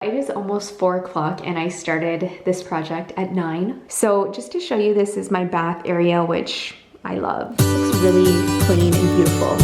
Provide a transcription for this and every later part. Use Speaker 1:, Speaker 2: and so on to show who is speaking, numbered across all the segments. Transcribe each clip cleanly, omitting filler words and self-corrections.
Speaker 1: It is almost 4 o'clock and I started this project at 9. So just to show you, this is my bath area, which I love. It looks really clean and beautiful.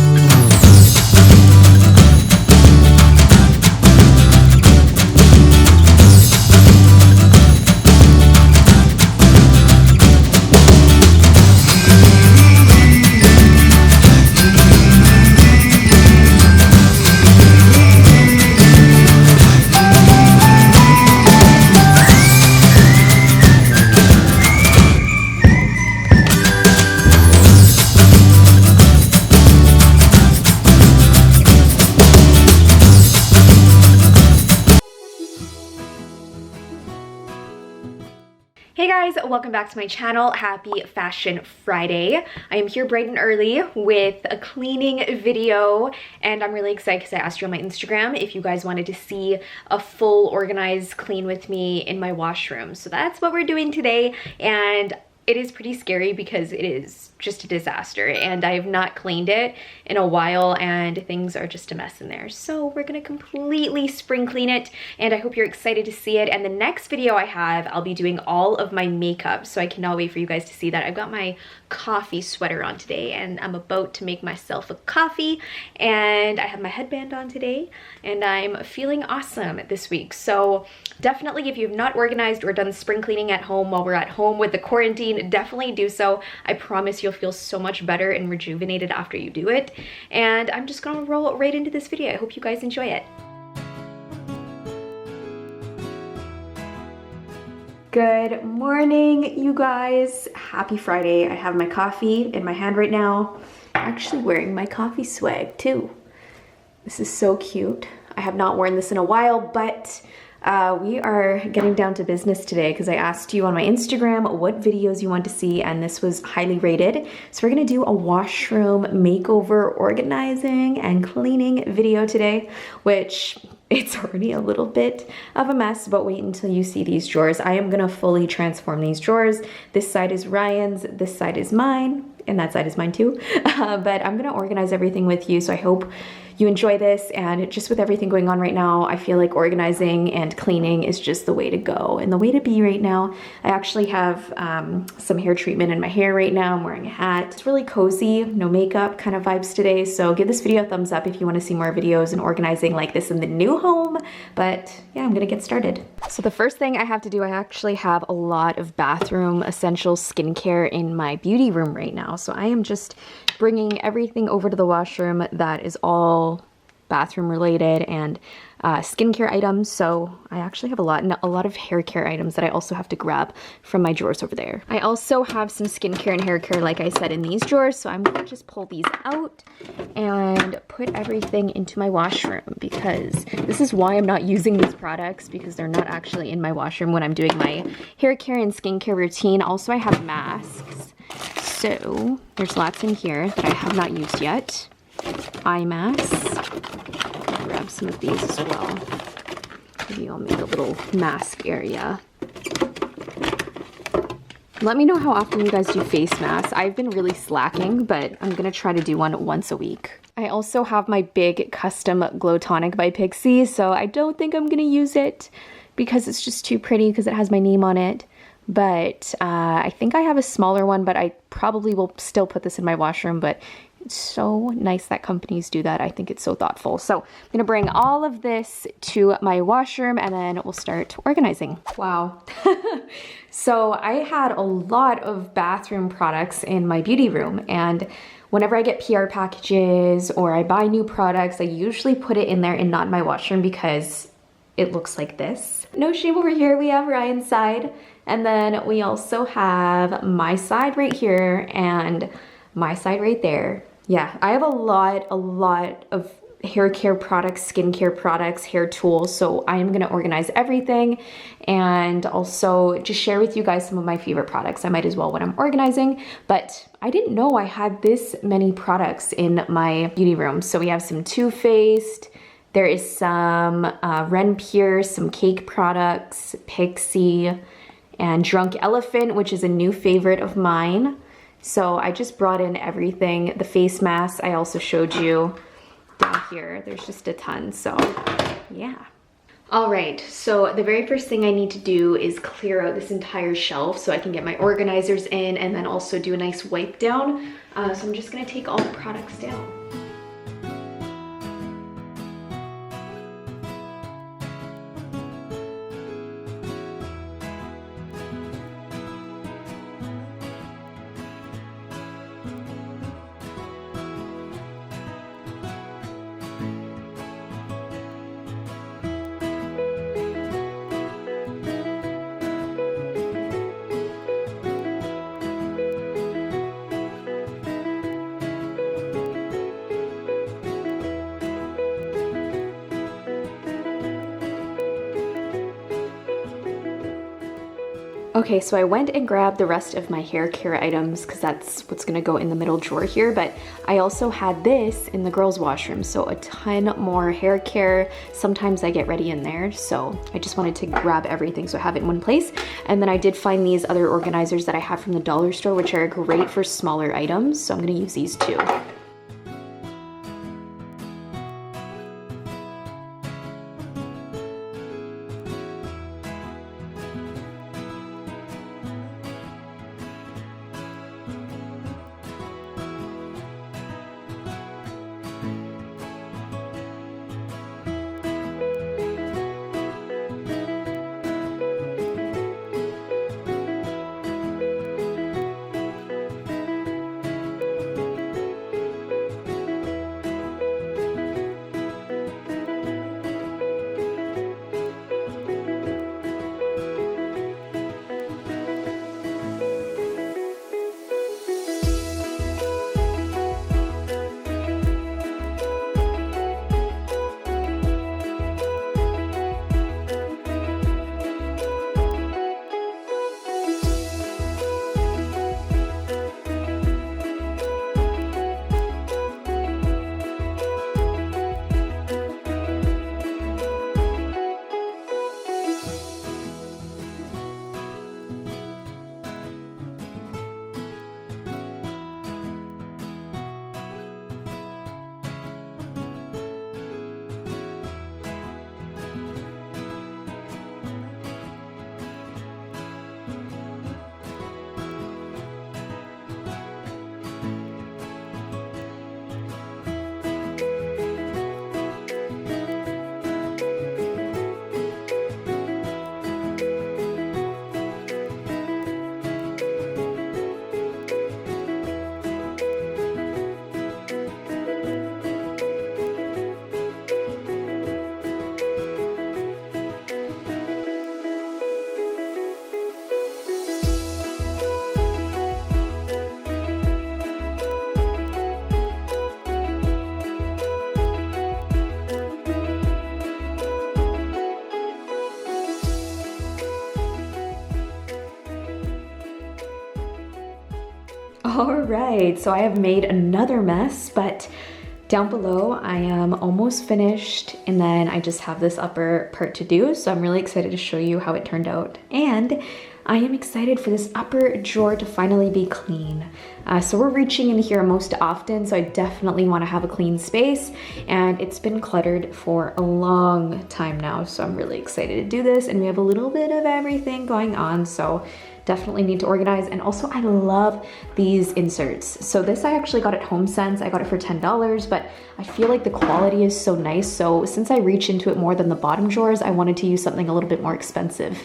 Speaker 1: Hey guys, welcome back to my channel. Happy Fashion Friday. I am here bright and early with a cleaning video, and I'm really excited because I asked you on my Instagram if you guys wanted to see a full organized clean with me in my washroom. So that's what we're doing today, and it is pretty scary because it is just a disaster and I have not cleaned it in a while and things are just a mess in there. So we're gonna completely spring clean it, and I hope you're excited to see it. And the next video I have, I'll be doing all of my makeup, so I cannot wait for you guys to see that. I've got my coffee sweater on today and I'm about to make myself a coffee, and I have my headband on today and I'm feeling awesome this week. So definitely, if you've not organized or done spring cleaning at home while we're at home with the quarantine, definitely do so. I promise you'll feel so much better and rejuvenated after you do it. And I'm just gonna roll right into this video. I hope you guys enjoy it. Good morning, you guys. Happy Friday. I have my coffee in my hand right now. I'm actually wearing my coffee swag too. This is so cute. I have not worn this in a while, but we are getting down to business today because I asked you on my Instagram what videos you want to see, and this was highly rated. So we're gonna do a washroom makeover, organizing and cleaning video today, which it's already a little bit of a mess, but wait until you see these drawers. I am gonna fully transform these drawers. This side is Ryan's, this side is mine, and that side is mine too. But I'm gonna organize everything with you, so I hope you enjoy this. And just with everything going on right now, I feel like organizing and cleaning is just the way to go and the way to be right now. I actually have some hair treatment in my hair right now. I'm wearing a hat. It's really cozy, no makeup kind of vibes today. So give this video a thumbs up if you want to see more videos and organizing like this in the new home. But yeah, I'm gonna get started. So the first thing I have to do, I actually have a lot of bathroom essential skincare in my beauty room right now. So I am just bringing everything over to the washroom that is all bathroom related and skincare items. So I actually have a lot of hair care items that I also have to grab from my drawers over there. I also have some skincare and hair care, like I said, in these drawers. So I'm gonna just pull these out and put everything into my washroom, because this is why I'm not using these products, because they're not actually in my washroom when I'm doing my hair care and skincare routine. Also, I have masks. So there's lots in here that I have not used yet. Eye masks. I'll grab some of these as well. Maybe I'll make a little mask area. Let me know how often you guys do face masks. I've been really slacking, but I'm gonna try to do one once a week. I also have my big custom glow tonic by Pixi, so I don't think I'm gonna use it because it's just too pretty because it has my name on it. But I think I have a smaller one, but I probably will still put this in my washroom. But it's so nice that companies do that. I think it's so thoughtful. So I'm gonna bring all of this to my washroom and then we'll start organizing. Wow. So I had a lot of bathroom products in my beauty room, and whenever I get PR packages or I buy new products, I usually put it in there and not in my washroom because it looks like this. No shame over here. We have Ryan's side. And then we also have my side right here and my side right there. Yeah, I have a lot of hair care products, skincare products, hair tools. So I am gonna organize everything and also just share with you guys some of my favorite products. I might as well when I'm organizing, but I didn't know I had this many products in my beauty room. So we have some Too Faced, there is some Ren Pure, some cake products, Pixi, and Drunk Elephant, which is a new favorite of mine. So I just brought in everything. The face masks I also showed you down here. There's just a ton, so yeah. All right, so the very first thing I need to do is clear out this entire shelf so I can get my organizers in and then also do a nice wipe down. So I'm just gonna take all the products down. Okay, so I went and grabbed the rest of my hair care items because that's what's gonna go in the middle drawer here, but I also had this in the girls' washroom, so a ton more hair care. Sometimes I get ready in there, so I just wanted to grab everything so I have it in one place. And then I did find these other organizers that I have from the dollar store, which are great for smaller items, so I'm gonna use these too. All right, so I have made another mess, but down below I am almost finished, and then I just have this upper part to do. So I'm really excited to show you how it turned out. And I am excited for this upper drawer to finally be clean. So we're reaching in here most often, so I definitely want to have a clean space, and it's been cluttered for a long time now. So I'm really excited to do this, and we have a little bit of everything going on. So definitely need to organize. And also I love these inserts. So this I actually got at HomeSense. I got it for $10, but I feel like the quality is so nice. So since I reach into it more than the bottom drawers, I wanted to use something a little bit more expensive.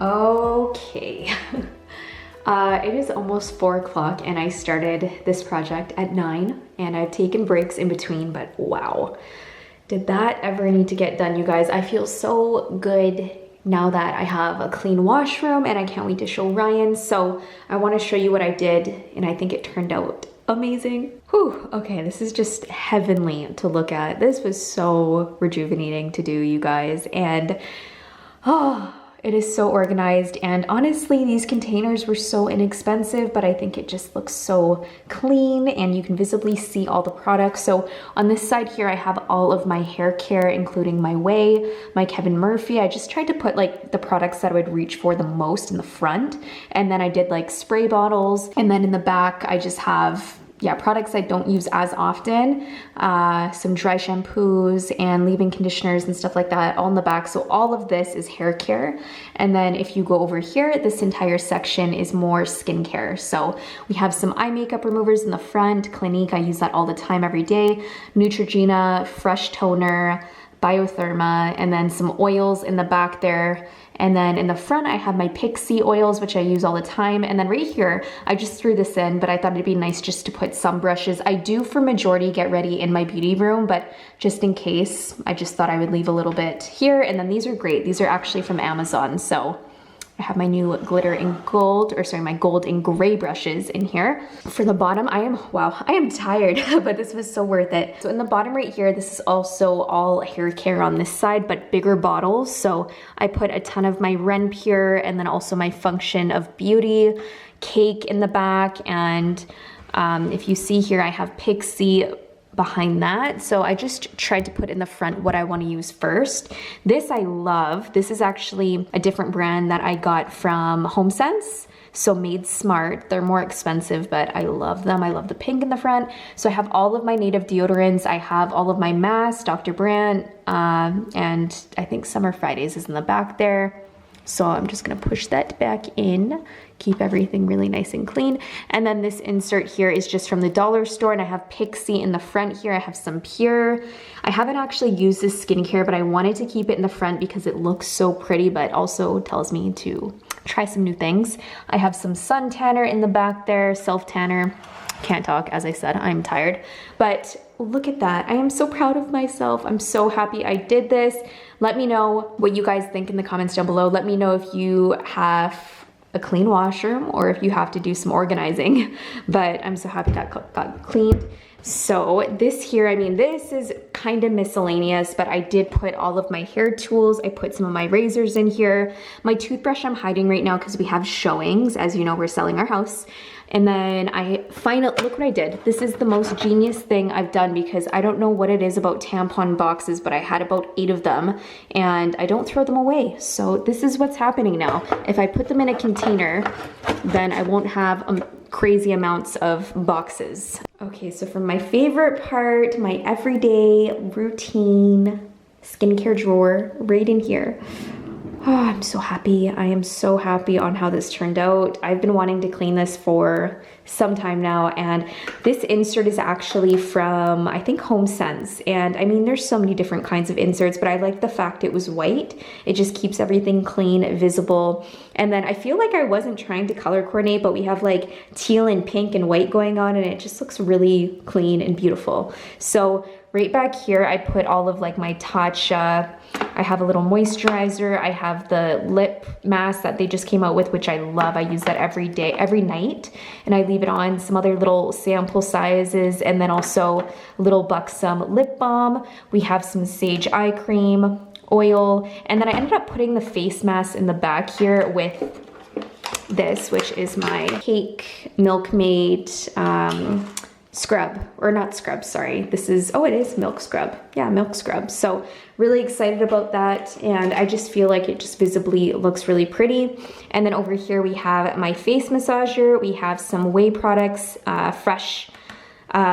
Speaker 1: Okay, It is almost 4 o'clock and I started this project at 9 and I've taken breaks in between, but wow. Did that ever need to get done, you guys? I feel so good now that I have a clean washroom and I can't wait to show Ryan. So I want to show you what I did and I think it turned out amazing. Whew, okay, this is just heavenly to look at. This was so rejuvenating to do, you guys. And oh, it is so organized, and honestly, these containers were so inexpensive, but I think it just looks so clean and you can visibly see all the products. So on this side here, I have all of my hair care, including my Way, my Kevin Murphy. I just tried to put like the products that I would reach for the most in the front. And then I did like spray bottles. And then in the back, I just have products I don't use as often, some dry shampoos and leave-in conditioners and stuff like that all in the back. So all of this is hair care. And then if you go over here, this entire section is more skincare. So we have some eye makeup removers in the front. Clinique, I use that all the time, every day. Neutrogena, Fresh Toner, Biotherma, and then some oils in the back there. And then in the front, I have my Pixie oils, which I use all the time. And then right here, I just threw this in, but I thought it'd be nice just to put some brushes. I do for majority get ready in my beauty room, but just in case, I just thought I would leave a little bit here. And then these are great. These are actually from Amazon. So I have my new glitter and gold, or sorry, my gold and gray brushes in here. For the bottom, I am tired, but this was so worth it. So in the bottom right here, this is also all hair care on this side, but bigger bottles. So I put a ton of my Ren Pure and then also my Function of Beauty cake in the back. And if you see here, I have Pixie behind that. So I just tried to put in the front what I want to use first. This I love. This is actually a different brand that I got from HomeSense. So Made Smart. They're more expensive, but I love them. I love the pink in the front. So I have all of my native deodorants. I have all of my masks, Dr. Brandt, and I think Summer Fridays is in the back there. So I'm just gonna push that back in, keep everything really nice and clean. And then this insert here is just from the dollar store, and I have Pixie in the front here. I have some Pure. I haven't actually used this skincare, but I wanted to keep it in the front because it looks so pretty, but also tells me to try some new things. I have some sun tanner in the back there, self tanner. Can't talk, as I said, I'm tired. But look at that. I am so proud of myself. I'm so happy I did this. Let me know what you guys think in the comments down below. Let me know if you have a clean washroom or if you have to do some organizing. But I'm so happy that got cleaned. So this here, I mean, this is kind of miscellaneous, but I did put all of my hair tools. I put some of my razors in here. My toothbrush I'm hiding right now because we have showings. As you know, we're selling our house. And then I finally, look what I did. This is the most genius thing I've done because I don't know what it is about tampon boxes, but I had about 8 of them and I don't throw them away. So this is what's happening now. If I put them in a container, then I won't have crazy amounts of boxes. Okay, so from my favorite part, my everyday routine skincare drawer right in here. Oh, I'm so happy. I am so happy on how this turned out. I've been wanting to clean this for some time now, and this insert is actually from, I think, HomeSense. And I mean, there's so many different kinds of inserts, but I like the fact it was white. It just keeps everything clean, visible. And then I feel like I wasn't trying to color coordinate, but we have like teal and pink and white going on, and it just looks really clean and beautiful. So right back here, I put all of like my Tatcha. I have a little moisturizer. I have the lip mask that they just came out with, which I love. I use that every day, every night, and I leave it on. Some other little sample sizes, and then also a little Buxom lip balm. We have some sage eye cream, oil, and then I ended up putting the face mask in the back here with this, which is my Cake Milkmaid scrub, or not scrub, sorry. This is, oh, it is milk scrub. Yeah, milk scrub. So really excited about that. And I just feel like it just visibly looks really pretty. And then over here we have my face massager. We have some Way products, Fresh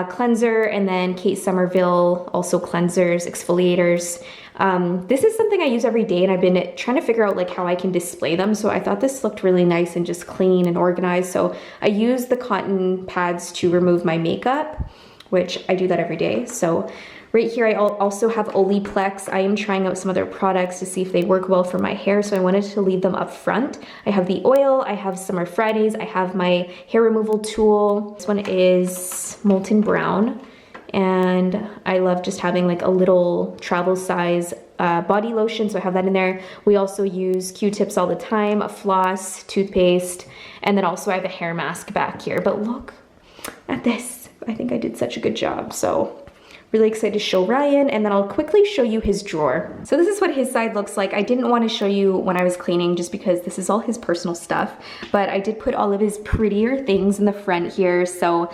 Speaker 1: cleanser, and then Kate Somerville, also cleansers, exfoliators. This is something I use every day, and I've been trying to figure out like how I can display them. So I thought this looked really nice and just clean and organized. So I use the cotton pads to remove my makeup, which I do that every day. So Right here, I also have Olaplex. I am trying out some other products to see if they work well for my hair, so I wanted to leave them up front. I have the oil, I have Summer Fridays, I have my hair removal tool. This one is Molten Brown, and I love just having like a little travel size body lotion, so I have that in there. We also use Q-tips all the time, a floss, toothpaste, and then also I have a hair mask back here. But look at this. I think I did such a good job, so really excited to show Ryan, and then I'll quickly show you his drawer. So this is what his side looks like. I didn't want to show you when I was cleaning just because this is all his personal stuff, but I did put all of his prettier things in the front here. So,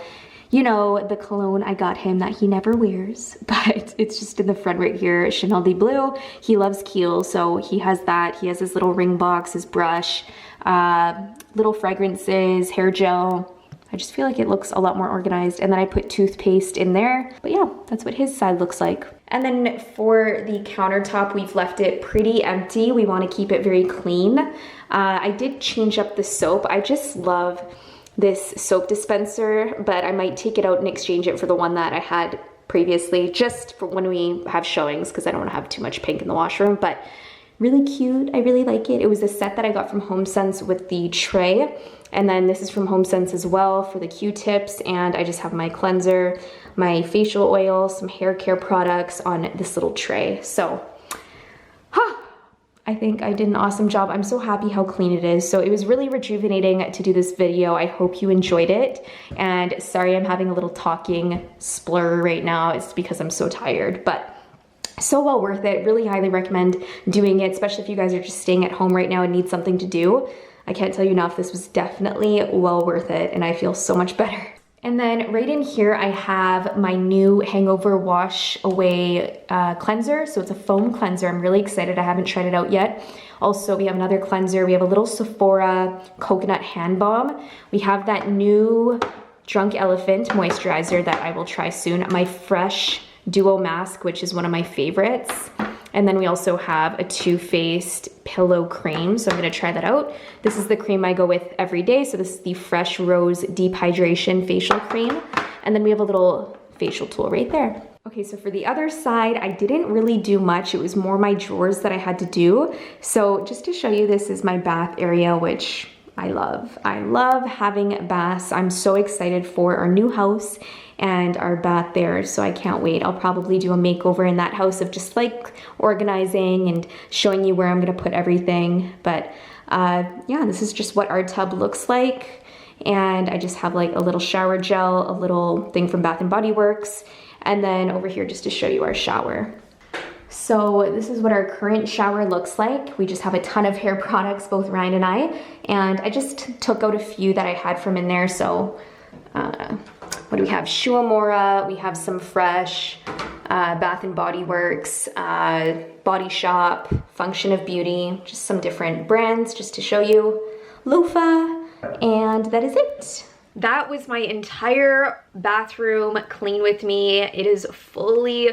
Speaker 1: you know, the cologne I got him that he never wears, but it's just in the front right here, Chanel de Bleu. He loves Kiehl, so he has that. He has his little ring box, his brush, little fragrances, hair gel. I just feel like it looks a lot more organized. And then I put toothpaste in there. But yeah, that's what his side looks like. And then for the countertop, we've left it pretty empty. We want to keep it very clean. I did change up the soap. I just love this soap dispenser, but I might take it out and exchange it for the one that I had previously, just for when we have showings, because I don't want to have too much pink in the washroom. But really cute. I really like it. It was a set that I got from HomeSense with the tray. And then this is from HomeSense as well for the Q-tips. And I just have my cleanser, my facial oil, some hair care products on this little tray. So, I think I did an awesome job. I'm so happy how clean it is. So it was really rejuvenating to do this video. I hope you enjoyed it. And sorry, I'm having a little talking splur right now. It's because I'm so tired, but so well worth it. Really highly recommend doing it, especially if you guys are just staying at home right now and need something to do. I can't tell you enough, this was definitely well worth it, and I feel so much better. And then right in here, I have my new Hangover Wash Away cleanser. So it's a foam cleanser. I'm really excited. I haven't tried it out yet. Also, we have another cleanser. We have a little Sephora coconut hand balm. We have that new Drunk Elephant moisturizer that I will try soon. My Fresh Duo Mask, which is one of my favorites. And then we also have a Too Faced pillow cream, so I'm gonna try that out. This is the cream I go with every day, so this is the Fresh Rose Deep Hydration Facial Cream. And then we have a little facial tool right there. Okay, so for the other side, I didn't really do much. It was more my drawers that I had to do. So just to show you, this is my bath area, which I love. I love having baths. I'm so excited for our new house and our bath there, so I can't wait. I'll probably do a makeover in that house of just like organizing and showing you where I'm gonna put everything. But yeah, this is just what our tub looks like. And I just have like a little shower gel, a little thing from Bath & Body Works, and then over here just to show you our shower. So this is what our current shower looks like. We just have a ton of hair products, both Ryan and I, and I just took out a few that I had from in there. So what do we have? Shuamora, we have some Fresh, Bath & Body Works, Body Shop, Function of Beauty, just some different brands just to show you. Loofah, and that is it. That was my entire bathroom clean with me. It is fully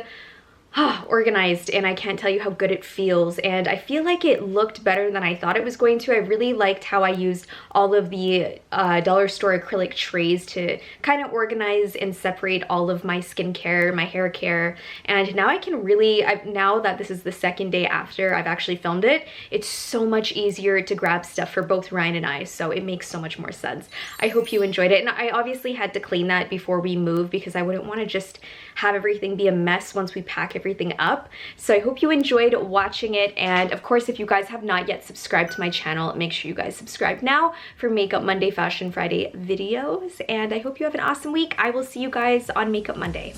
Speaker 1: organized, and I can't tell you how good it feels, and I feel like it looked better than I thought it was going to. I really liked how I used all of the dollar store acrylic trays to kind of organize and separate all of my skincare, my hair care, and now I can really, now that this is the second day after I've actually filmed it, it's so much easier to grab stuff for both Ryan and I, so it makes so much more sense. I hope you enjoyed it, and I obviously had to clean that before we move because I wouldn't want to just have everything be a mess once we pack everything up. So I hope you enjoyed watching it, and of course if you guys have not yet subscribed to my channel, make sure you guys subscribe now for Makeup Monday, Fashion Friday videos, and I hope you have an awesome week. I will see you guys on Makeup Monday.